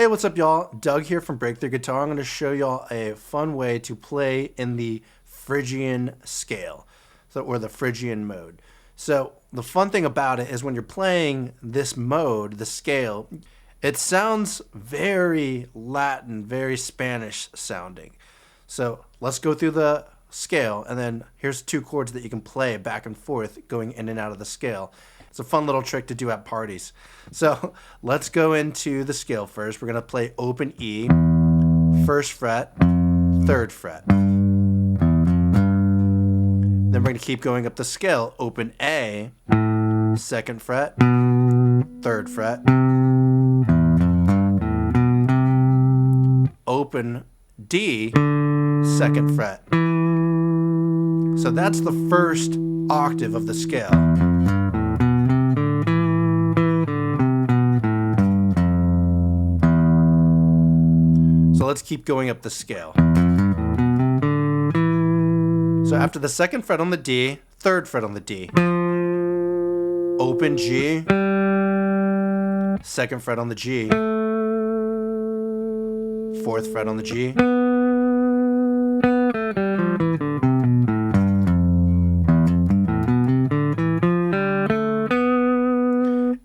Hey, what's up, y'all? Doug here from Breakthrough Guitar. I'm going to show y'all a fun way to play in the Phrygian scale, or the Phrygian mode. So the fun thing about it is when you're playing this mode, the scale, it sounds very Latin, very Spanish sounding. So let's go through the scale, and then here's two chords that you can play back and forth going in and out of the scale. It's a fun little trick to do at parties. So let's go into the scale first. We're going to play open E, 1st fret, 3rd fret. Then we're going to keep going up the scale. Open A, 2nd fret, 3rd fret. Open D, 2nd fret. So that's the first octave of the scale. So let's keep going up the scale. So after the 2nd fret on the D, 3rd fret on the D. Open G, 2nd fret on the G. 4th fret on the G.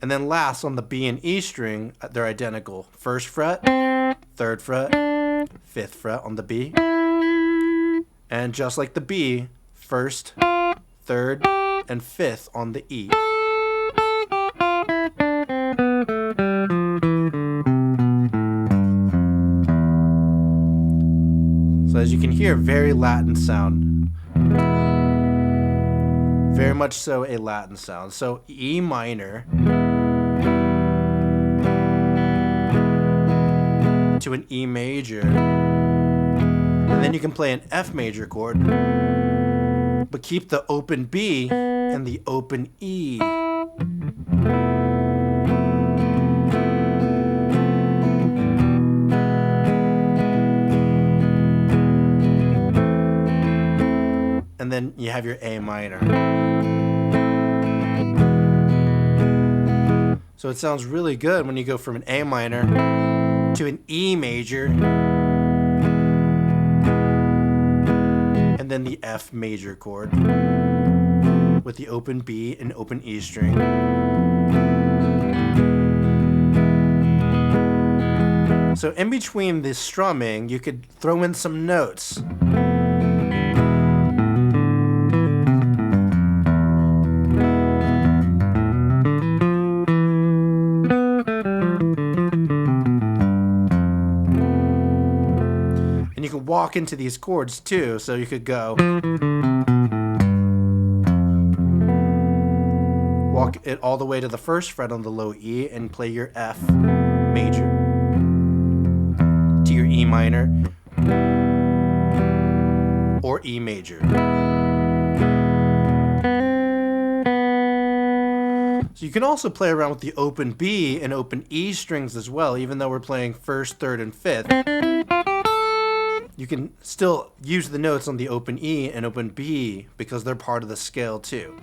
And then last on the B and E string, they're identical. 1st fret, 3rd fret, 5th fret on the B. And just like the B, 1st, 3rd, and 5th on the E. So as you can hear, very Latin sound. Very much so a Latin sound. So E minor to an E major, and then you can play an F major chord, but keep the open B and the open E. And then you have your A minor. So it sounds really good when you go from an A minor to an E major, and then the F major chord with the open B and open E string. So in between the strumming, you could throw in some notes. You can walk into these chords too, so you could go walk it all the way to the 1st fret on the low E and play your F major to your E minor or E major. So you can also play around with the open B and open E strings as well, even though we're playing 1st, 3rd, and 5th. You can still use the notes on the open E and open B because they're part of the scale too.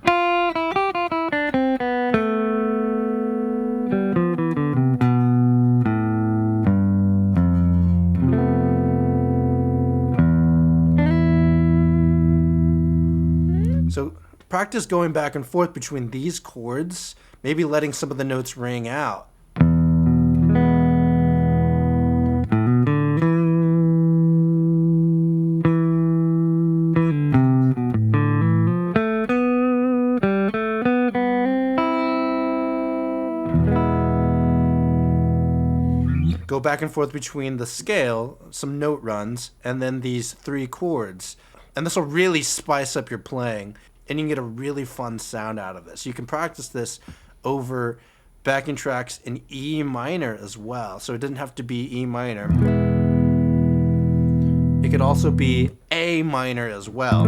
So practice going back and forth between these chords, maybe letting some of the notes ring out. Go back and forth between the scale, some note runs, and then these 3 chords. And this will really spice up your playing, and you can get a really fun sound out of this. You can practice this over backing tracks in E minor as well. So it doesn't have to be E minor. It could also be A minor as well.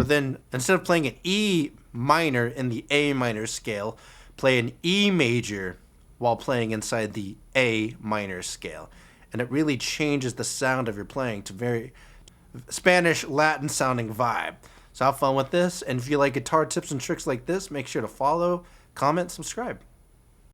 Then instead of playing an E minor in the A minor scale, play an E major while playing inside the A minor scale. and it really changes the sound of your playing to very Spanish, Latin sounding vibe. So have fun with this, and if you like guitar tips and tricks like this, make sure to follow, comment, subscribe.